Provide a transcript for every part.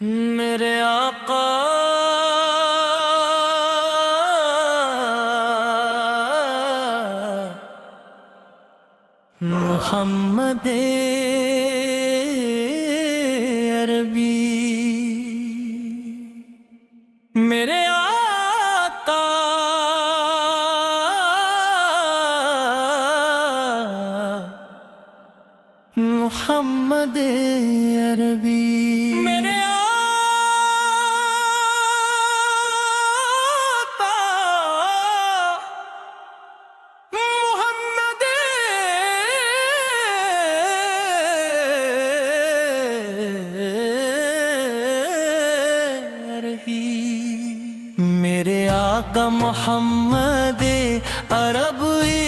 میرے آقا محمد عربی، میرے آقا محمد عربی، میرے آقا محمد عربی، میرے آقا محمد عربی،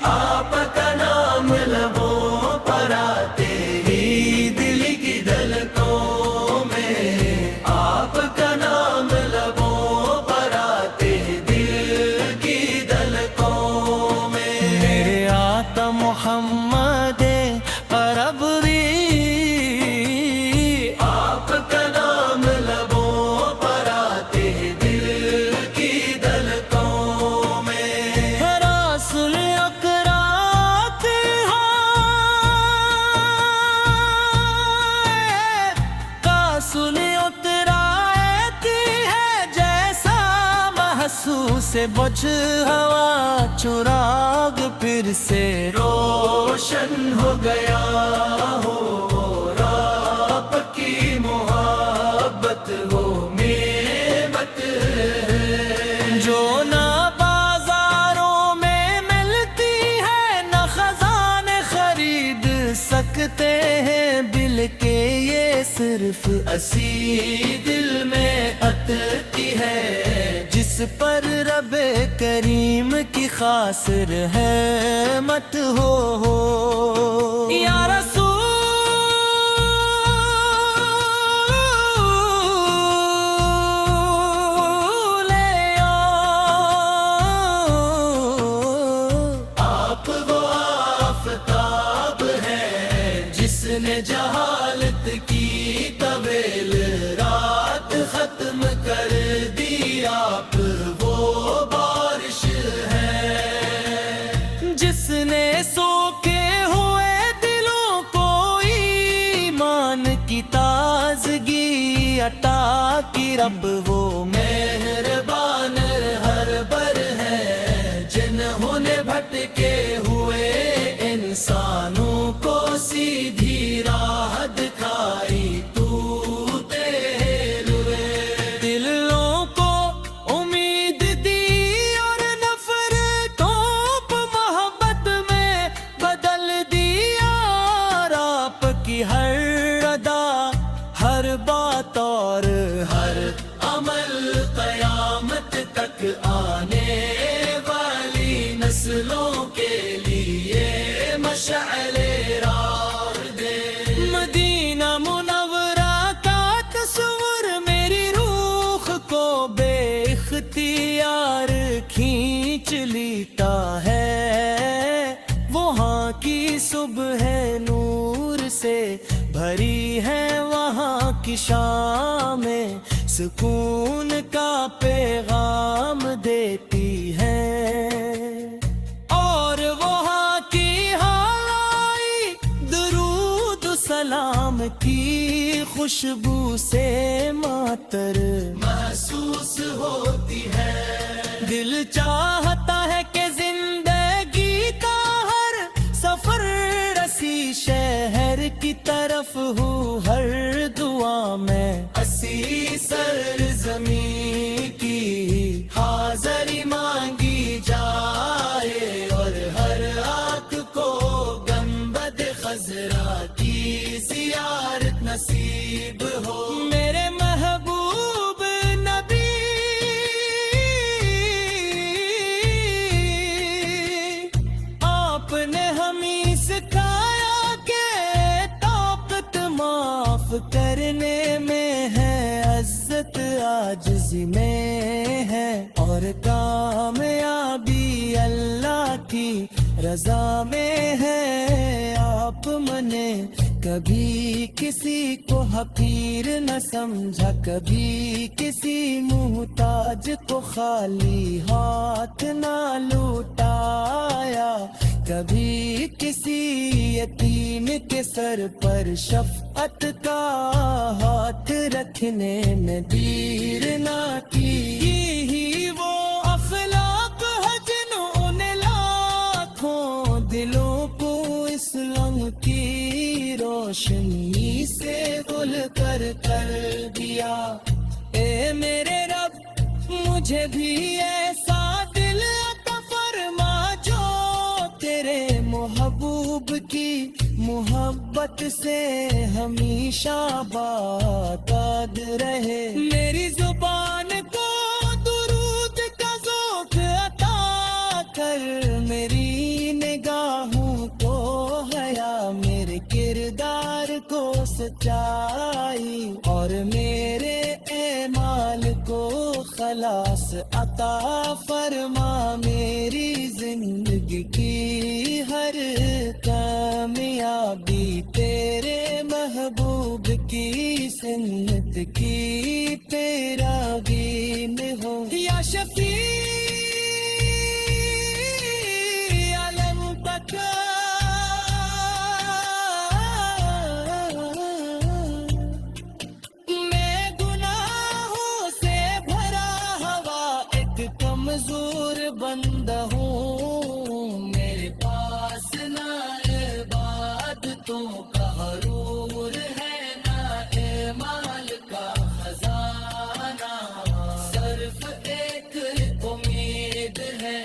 آپ کا نام لبوں پر آتے ہی دل کی دھڑکنوں میں، آپ کا نام لبوں پر آتے دل کی دھڑکنوں میں، میرے آقا محمد عربی، آپ کا نام لبوں پر آتے دل کی دھڑکنوں میں، رسول سے بجھ ہوا چراغ پھر سے روشن ہو گیا ہو، آپ کی محبت ہو نعمت ہے جو نہ بازاروں میں ملتی ہے، نہ خزانے خرید سکتے ہیں، بلکہ یہ صرف اسی دل میں اٹکتی ہے جس پر رب کریم کی خاص رحمت ہو، یا رسول آپ وہ آفتاب ہیں جس نے جہالت کی طویل رات ختم کر دی، آپ وہ بارش ہے جس نے سوکھے ہوئے دلوں کو ایمان کی تازگی عطا کی، رب وہ مہربان ہر بر ہے جنہوں نے بھٹکے ہوئے انسانوں کو سیدھی راہ دکھائی، تو تیل ہوئے دلوں کو امید دی اور نفرتوں کو محبت میں بدل دیا، اور آپ کی ہر ادا، ہر بات اور ہر عمل قیامت تک آنے والی نسلوں کے لیے مشعل راہ دے، مدینہ منورہ کا تصور میری روح کو بے اختیار کھینچ لیتا ہے، وہاں کی صبح نور سے بھری ہے، وہاں کی شامیں سکون کا پیغام دیتی ہے، اور وہاں کی ہوائی درود سلام کی خوشبو سے معطر محسوس ہوتی ہے، دل چاہتا ہے کہ زندگی کا ہر سفر رسی شہر کی طرف ہو، ہر دعا میں اسی سرزمین کی حاضری مانگی جائے، اور ہر آنکھ کو گنبد خضرا کی زیارت نصیب ہو، میرے محبوب نبی آپ نے ہمیں سکھایا کہ طاقت معاف کرنے میں ہے، عزت عاجزی میں ہے، اور کامیابی اللہ کی رضا میں ہے، آپ منع کبھی کسی کو حقیر نہ سمجھا، کبھی کسی محتاج کو خالی ہاتھ نہ لوٹایا، کبھی کسی یتیم کے سر پر شفقت کا ہاتھ رکھنے میں دیر نہ کی۔ یہی وہ اخلاق ہے جنہوں نے لاکھوں دلوں کو اسلام کی روشنی سے گل کر دیا۔ اے میرے رب مجھے بھی ایسا دل عطا فرما جو تیرے محبوب کی محبت سے ہمیشہ آباد رہے۔ میری زبان کو درود کا ذوق عطا کر، میری نگاہوں کو حیا، میرے کردار کو سچائی، اور میرے اعمال کو خلاص عطا فرما۔ میری زندگی کی ہر کامیابی تیرے محبوب کی سنت کی پیروی میں ہو۔ یا شفیع عالم بقا، میں گناہوں سے بھرا ہوا ایک کمزور بندہ ہوں، میرے پاس نہ عبادتوں کا غرور ہے، نہ اعمال کا خزانہ، صرف ایک امید ہے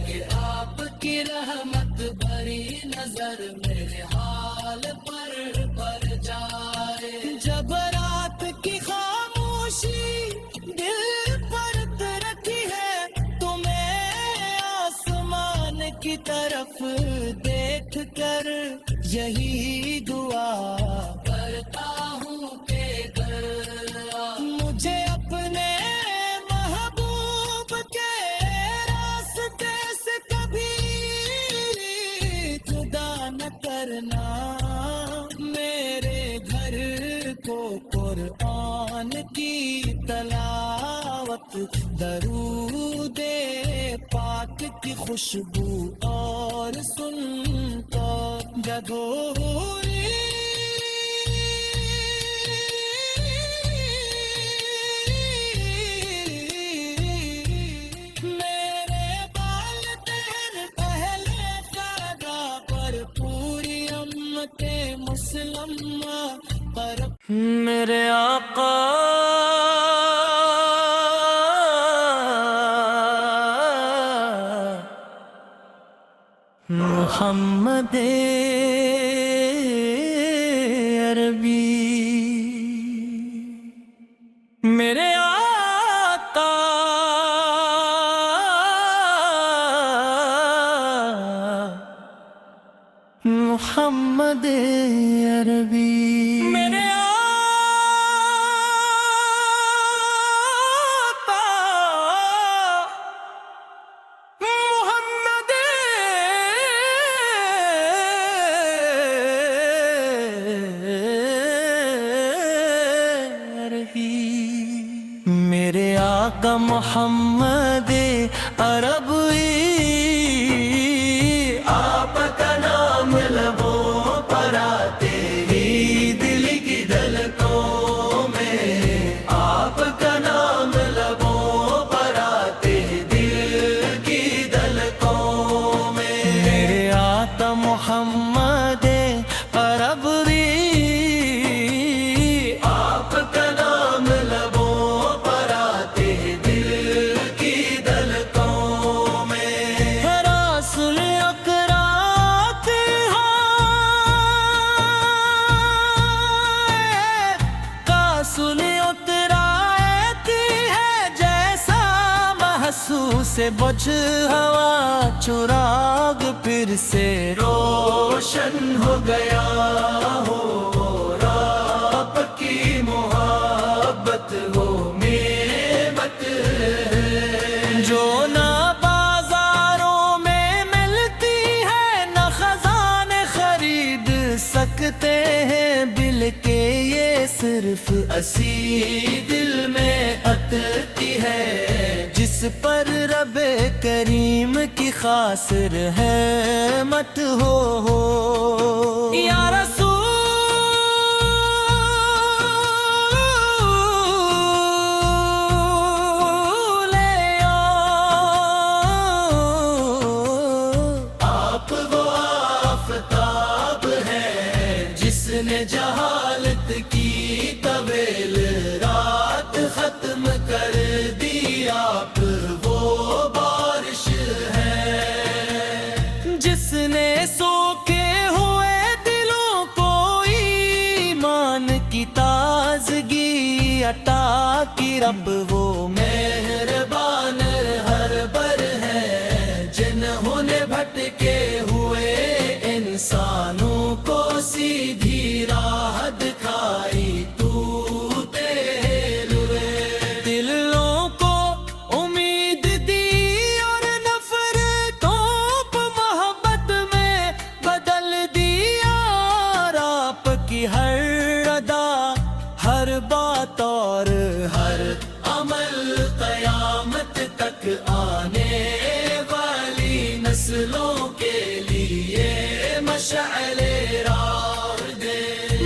کہ آپ کی رحمت بھری نظر میرے حال پر جائے۔ جب رات کی خاموشی دل پر رکھی ہے تو میں آسمان کی طرف دیکھ کر یہی دعا کرتا ہوں کہ مجھے اپنے محبوب کے راستے سے کبھی جدا نہ کرنا۔ میرے گھر کو قرآن کی تلاوت، درود پاک کی خوشبو اور سنتا جگوری۔ میرے والدین پہلے قاعدہ پر پوری امت مسلمہ پر، میرے آقا محمد عربی، میرے آقا محمد عربی، میرے میرے آقا محمد عربی، آپ کا نام لبوں پر آتے ہی دل کی دھڑکنوں میں، آپ کا نام لبوں پر آتے دل کی دھڑکنوں میں، میرے آقا محمد عربی، آپ کا نام لبوں پر آتے دل کی دھڑکنوں میں، رسول اکرم کی رسول اتراتی ہے جیسا محسوس بجھ ہوا چراغ، پھر سے روشن ہو گیا ہو، آپ کی محبت ہو نعمت ہے جو نہ بازاروں میں ملتی ہے، نہ خزانے خرید سکتے ہیں طرف اسی دل میں اٹکتی ہے، جس پر رب کریم کی خاص رحمت ہو یا رسول آپ وہ آفتاب ہے جس نے جہالت کی طویل رات ختم کر دی، آپ وہ بارش ہے جس نے سوکھے ہوئے دلوں کو ایمان کی تازگی عطا کی، رب وہ مہربان ہر بر ہے جنہوں نے بھٹکے ہوئے انسانوں کو سیدھی راہ دکھائی، تو تیل ہوئے دلوں کو امید دی اور نفرتوں کو محبت میں بدل دیا، اور آپ کی ہر ادا ہر بات اور ہر عمل قیامت تک آنے والی نسلوں کے لیے مشعل راہ دے۔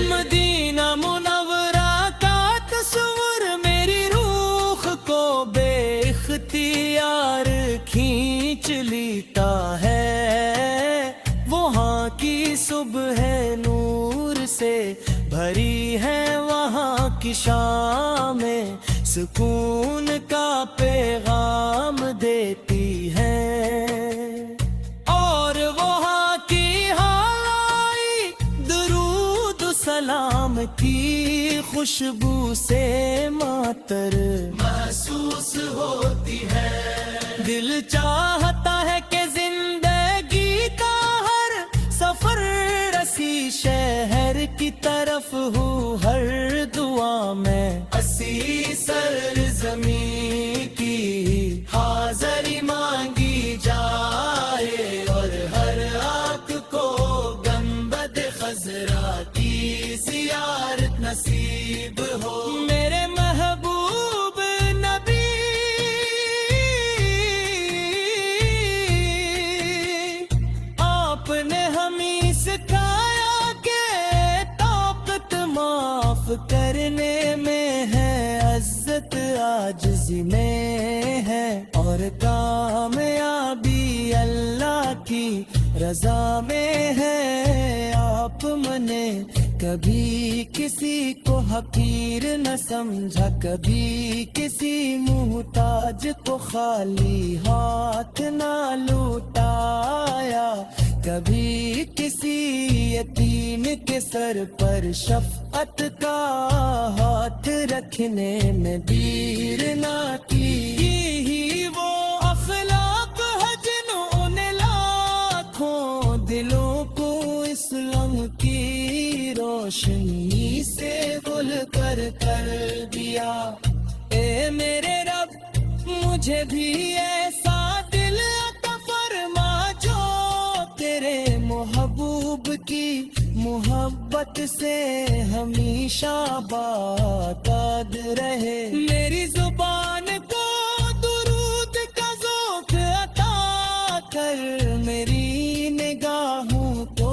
مدینہ منورہ کا تصور میری روح کو بے اختیار کھینچ لیتا ہے، وہاں کی صبح نور سے بھری ہے، وہاں کی شامیں سکون کا پیغام دیتی ہے، اور وہاں کی ہائی درود و سلام کی خوشبو سے معطر محسوس ہوتی ہے۔ دل چاہتا ہے کہ زندگی کا ہر سفر اسی شہر کی طرف ہو، ہر دعا میں اسی سرزمین کی حاضری مانگی جائے، اور ہر آنکھ کو گنبد خضرا کی زیارت نصیب ہو۔ میرے محبوب نبی آپ نے ہمیں سکھایا کہ طاقت معاف کرنے میں ہے، عزت عاجزی میں ہے، اور کامیابی اللہ کی رضا میں ہے۔ آپ نے کبھی کسی کو حقیر نہ سمجھا، کبھی کسی محتاج کو خالی ہاتھ نہ لوٹایا، کبھی کسی یتیم کے سر پر شفقت کا ہاتھ رکھنے میں دیر نہ کی۔ یہی وہ اخلاق ہے جنہوں نے لاکھوں دلوں کو اسلام کی روشنی سے گل کر دیا۔ اے میرے رب مجھے بھی ایسا دل عطا فرما جو تیرے محبوب کی محبت سے ہمیشہ باد رہے۔ میری زبان کو درود کا ذوق عطا کر، میری نگاہوں کو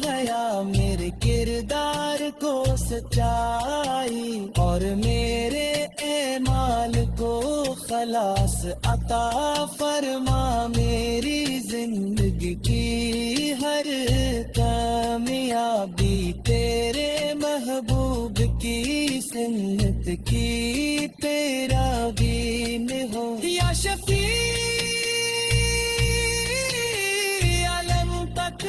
حیا، میرے کردار کو سچائی، اور میرے اعمال کو خلاص عطا فرما۔ میری زندگی کی ہر کامیابی تیرے محبوب کی سنت کی پیروی میں ہو، یا شفیع عالم تک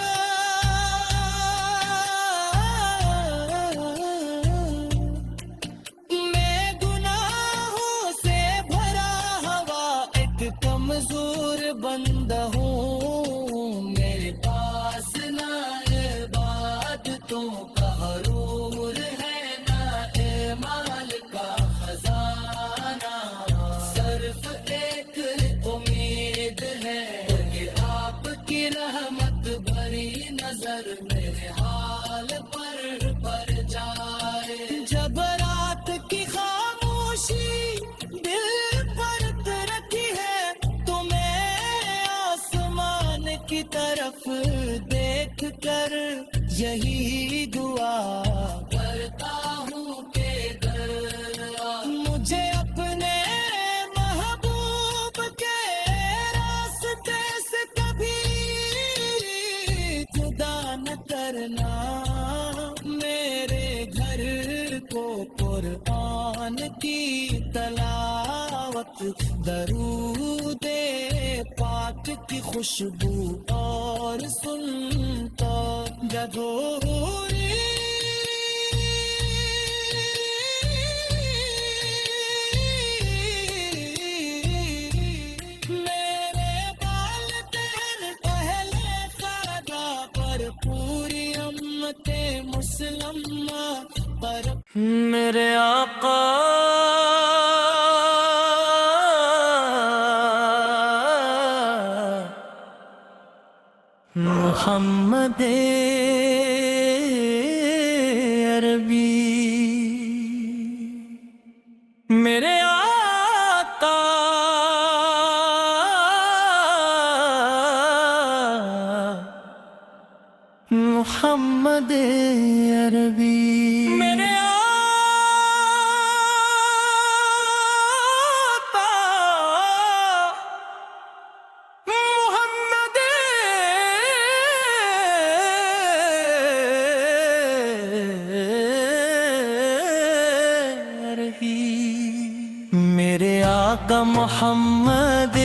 میں گناہوں سے بھرا ہوا ایک کمزور بندہ ہوں، میرے پاس نہ عبادتوں کا غرور ہے، نہ اعمال کا خزانہ، صرف ایک امید دیکھ کر یہی دعا کرتا ہوں کہ مجھے اپنے محبوب کے راستے سے کبھی جدا نہ کرنا، میرے گھر کو قرآن کی تلاوت، درود پاک کی خوشبو اور سنتا جدوری میرے والدین اہل خدا پر، پوری امت مسلمہ پر، میرے آقا محمد عربی، میرے آقا محمد عربی، میرے میرے آقا محمد